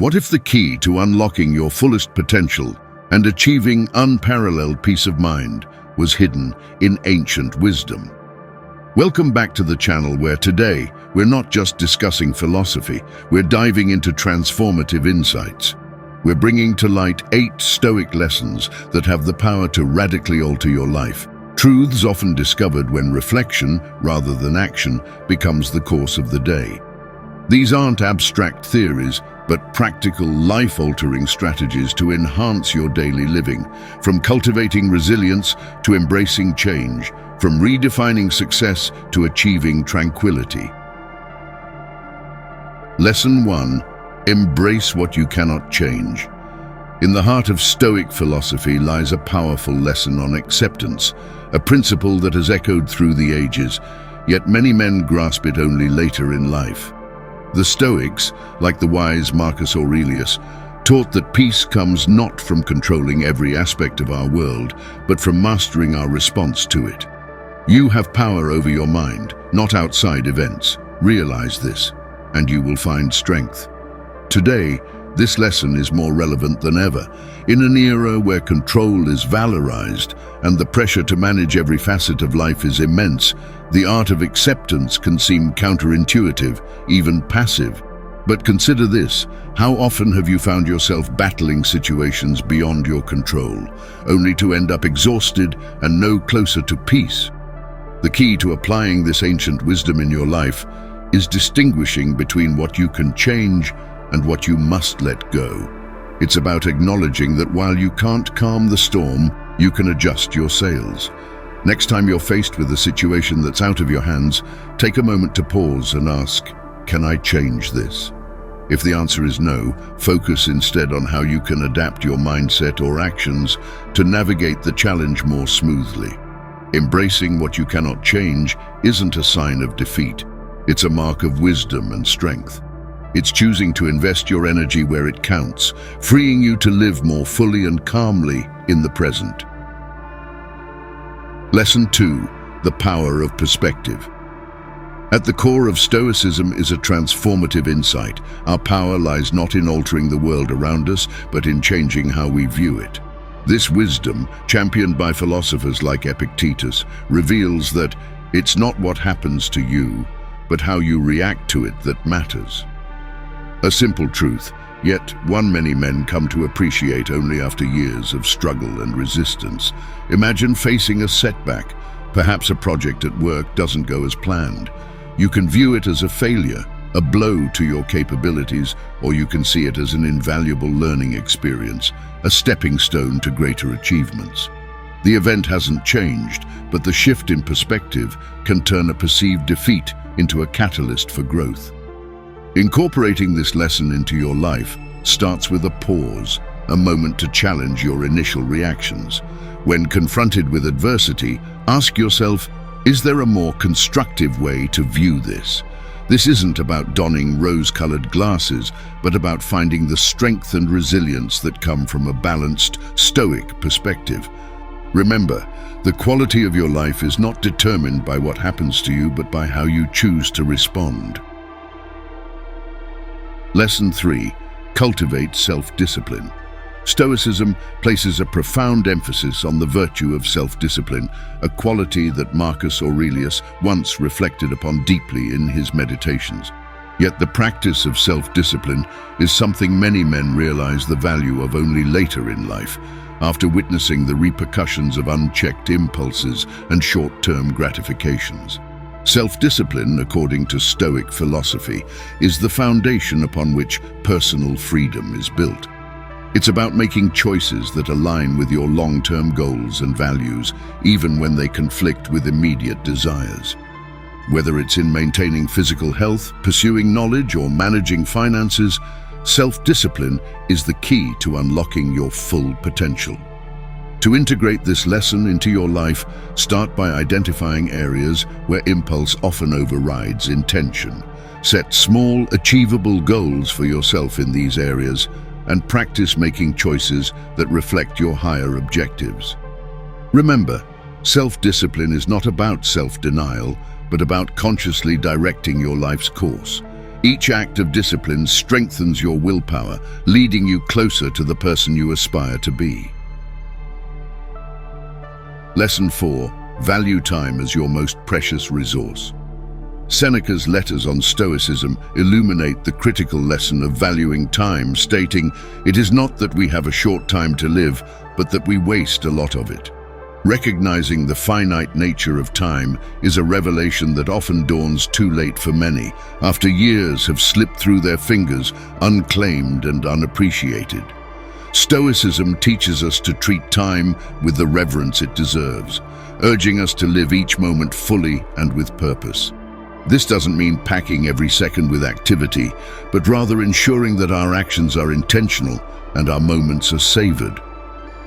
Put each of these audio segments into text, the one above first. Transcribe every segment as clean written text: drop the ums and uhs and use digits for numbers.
What if the key to unlocking your fullest potential and achieving unparalleled peace of mind was hidden in ancient wisdom? Welcome back to the channel where today we're not just discussing philosophy, we're diving into transformative insights. We're bringing to light 8 Stoic lessons that have the power to radically alter your life. Truths often discovered when reflection, rather than action, becomes the course of the day. These aren't abstract theories, but practical, life-altering strategies to enhance your daily living, from cultivating resilience to embracing change, from redefining success to achieving tranquility. Lesson 1. Embrace what you cannot change. In the heart of Stoic philosophy lies a powerful lesson on acceptance, a principle that has echoed through the ages, yet many men grasp it only later in life. The Stoics, like the wise Marcus Aurelius, taught that peace comes not from controlling every aspect of our world, but from mastering our response to it. You have power over your mind, not outside events. Realize this, and you will find strength. Today, this lesson is more relevant than ever. In an era where control is valorized and the pressure to manage every facet of life is immense, the art of acceptance can seem counterintuitive, even passive. But consider this: how often have you found yourself battling situations beyond your control, only to end up exhausted and no closer to peace? The key to applying this ancient wisdom in your life is distinguishing between what you can change and what you must let go. It's about acknowledging that while you can't calm the storm, you can adjust your sails. Next time you're faced with a situation that's out of your hands, take a moment to pause and ask, can I change this? If the answer is no, focus instead on how you can adapt your mindset or actions to navigate the challenge more smoothly. Embracing what you cannot change isn't a sign of defeat. It's a mark of wisdom and strength. It's choosing to invest your energy where it counts, freeing you to live more fully and calmly in the present. Lesson 2. The power of perspective. At the core of Stoicism is a transformative insight. Our power lies not in altering the world around us, but in changing how we view it. This wisdom, championed by philosophers like Epictetus, reveals that it's not what happens to you, but how you react to it that matters. A simple truth, yet one many men come to appreciate only after years of struggle and resistance. Imagine facing a setback. Perhaps a project at work doesn't go as planned. You can view it as a failure, a blow to your capabilities, or you can see it as an invaluable learning experience, a stepping stone to greater achievements. The event hasn't changed, but the shift in perspective can turn a perceived defeat into a catalyst for growth. Incorporating this lesson into your life starts with a pause, a moment to challenge your initial reactions. When confronted with adversity, ask yourself, is there a more constructive way to view this? This isn't about donning rose-colored glasses, but about finding the strength and resilience that come from a balanced, stoic perspective. Remember, the quality of your life is not determined by what happens to you, but by how you choose to respond. Lesson 3. Cultivate self-discipline. Stoicism places a profound emphasis on the virtue of self-discipline, a quality that Marcus Aurelius once reflected upon deeply in his meditations. Yet the practice of self-discipline is something many men realize the value of only later in life, after witnessing the repercussions of unchecked impulses and short-term gratifications. Self-discipline, according to Stoic philosophy, is the foundation upon which personal freedom is built. It's about making choices that align with your long-term goals and values, even when they conflict with immediate desires. Whether it's in maintaining physical health, pursuing knowledge, or managing finances, self-discipline is the key to unlocking your full potential. To integrate this lesson into your life, start by identifying areas where impulse often overrides intention. Set small, achievable goals for yourself in these areas, and practice making choices that reflect your higher objectives. Remember, self-discipline is not about self-denial, but about consciously directing your life's course. Each act of discipline strengthens your willpower, leading you closer to the person you aspire to be. Lesson 4. Value time as your most precious resource. Seneca's letters on Stoicism illuminate the critical lesson of valuing time, stating, "It is not that we have a short time to live, but that we waste a lot of it." Recognizing the finite nature of time is a revelation that often dawns too late for many, after years have slipped through their fingers, unclaimed and unappreciated. Stoicism teaches us to treat time with the reverence it deserves, urging us to live each moment fully and with purpose. This doesn't mean packing every second with activity, but rather ensuring that our actions are intentional and our moments are savored.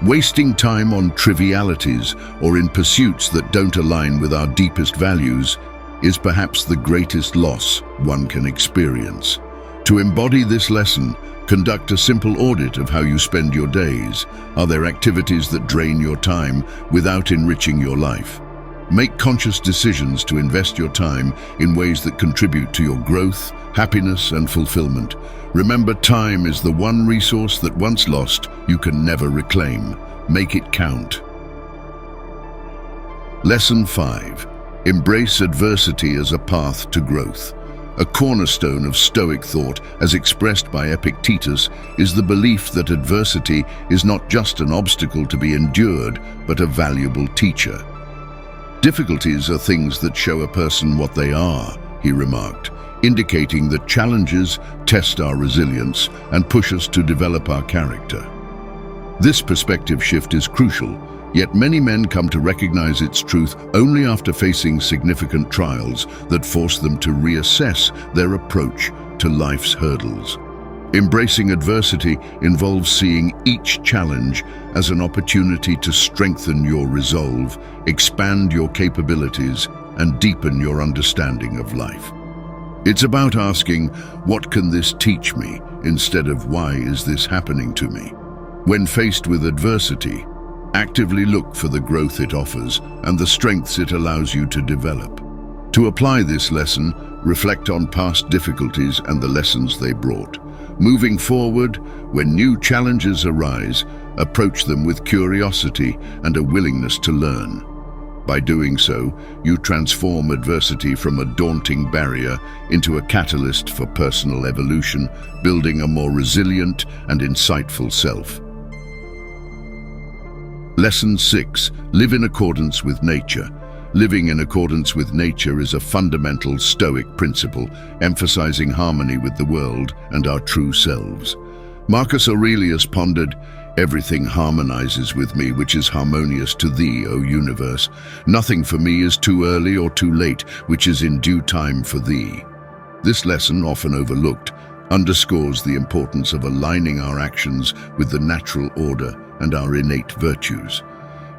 Wasting time on trivialities or in pursuits that don't align with our deepest values is perhaps the greatest loss one can experience. To embody this lesson, conduct a simple audit of how you spend your days. Are there activities that drain your time without enriching your life? Make conscious decisions to invest your time in ways that contribute to your growth, happiness, and fulfillment. Remember, time is the one resource that once lost, you can never reclaim. Make it count. Lesson 5. Embrace adversity as a path to growth. A cornerstone of Stoic thought, as expressed by Epictetus, is the belief that adversity is not just an obstacle to be endured, but a valuable teacher. "Difficulties are things that show a person what they are," he remarked, indicating that challenges test our resilience and push us to develop our character. This perspective shift is crucial, yet many men come to recognize its truth only after facing significant trials that force them to reassess their approach to life's hurdles. Embracing adversity involves seeing each challenge as an opportunity to strengthen your resolve, expand your capabilities, and deepen your understanding of life. It's about asking, "What can this teach me?" instead of "Why is this happening to me?" When faced with adversity, actively look for the growth it offers and the strengths it allows you to develop. To apply this lesson, reflect on past difficulties and the lessons they brought. Moving forward, when new challenges arise, approach them with curiosity and a willingness to learn. By doing so, you transform adversity from a daunting barrier into a catalyst for personal evolution, building a more resilient and insightful self. Lesson 6. Live in accordance with nature. Living in accordance with nature is a fundamental Stoic principle, emphasizing harmony with the world and our true selves. Marcus Aurelius pondered, "Everything harmonizes with me, which is harmonious to thee, O universe. Nothing for me is too early or too late, which is in due time for thee." This lesson, often overlooked, underscores the importance of aligning our actions with the natural order and our innate virtues.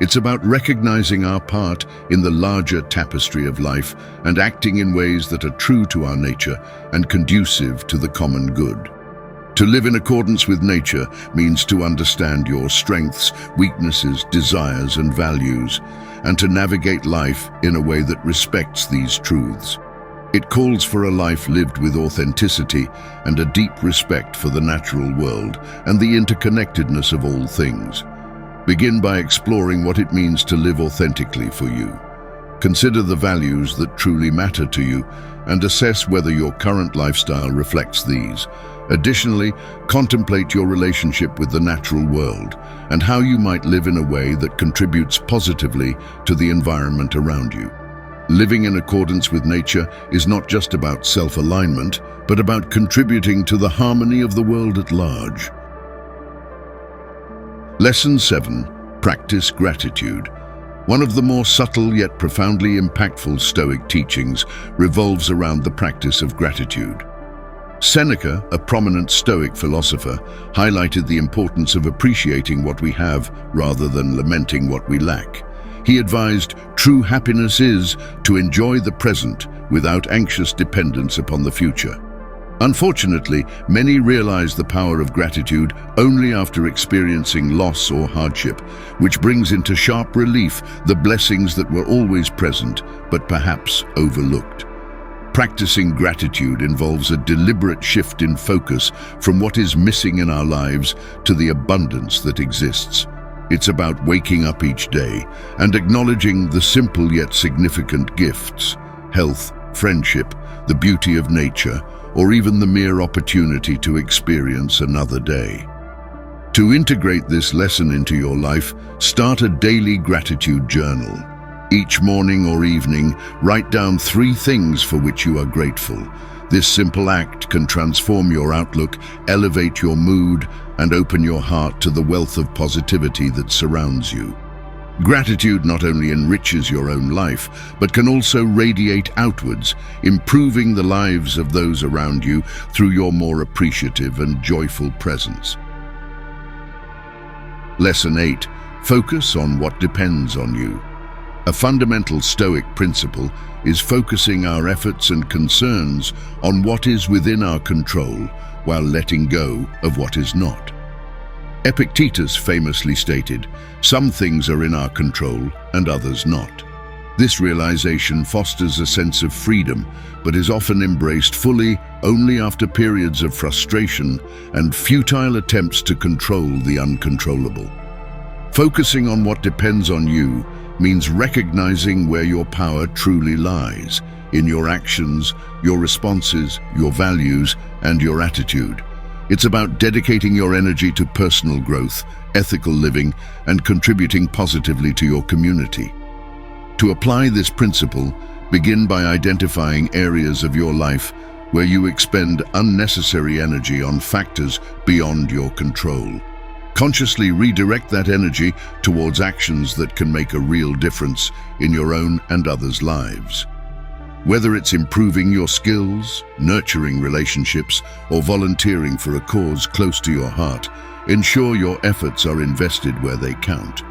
It's about recognizing our part in the larger tapestry of life and acting in ways that are true to our nature and conducive to the common good. To live in accordance with nature means to understand your strengths, weaknesses, desires, and values, and to navigate life in a way that respects these truths. It calls for a life lived with authenticity and a deep respect for the natural world and the interconnectedness of all things. Begin by exploring what it means to live authentically for you. Consider the values that truly matter to you and assess whether your current lifestyle reflects these. Additionally, contemplate your relationship with the natural world and how you might live in a way that contributes positively to the environment around you. Living in accordance with nature is not just about self-alignment, but about contributing to the harmony of the world at large. Lesson 7. Practice gratitude. One of the more subtle yet profoundly impactful Stoic teachings revolves around the practice of gratitude. Seneca, a prominent Stoic philosopher, highlighted the importance of appreciating what we have rather than lamenting what we lack. He advised, "True happiness is to enjoy the present without anxious dependence upon the future." Unfortunately, many realize the power of gratitude only after experiencing loss or hardship, which brings into sharp relief the blessings that were always present, but perhaps overlooked. Practicing gratitude involves a deliberate shift in focus from what is missing in our lives to the abundance that exists. It's about waking up each day and acknowledging the simple yet significant gifts: health, friendship, the beauty of nature, or even the mere opportunity to experience another day. To integrate this lesson into your life, start a daily gratitude journal. Each morning or evening, write down 3 things for which you are grateful. This simple act can transform your outlook, elevate your mood, and open your heart to the wealth of positivity that surrounds you. Gratitude not only enriches your own life, but can also radiate outwards, improving the lives of those around you through your more appreciative and joyful presence. Lesson 8. Focus on what depends on you. A fundamental Stoic principle is focusing our efforts and concerns on what is within our control while letting go of what is not. Epictetus famously stated, "Some things are in our control and others not." This realization fosters a sense of freedom, but is often embraced fully only after periods of frustration and futile attempts to control the uncontrollable. Focusing on what depends on you means recognizing where your power truly lies, in your actions, your responses, your values, and your attitude. It's about dedicating your energy to personal growth, ethical living, and contributing positively to your community. To apply this principle, begin by identifying areas of your life where you expend unnecessary energy on factors beyond your control. Consciously redirect that energy towards actions that can make a real difference in your own and others' lives. Whether it's improving your skills, nurturing relationships, or volunteering for a cause close to your heart, ensure your efforts are invested where they count.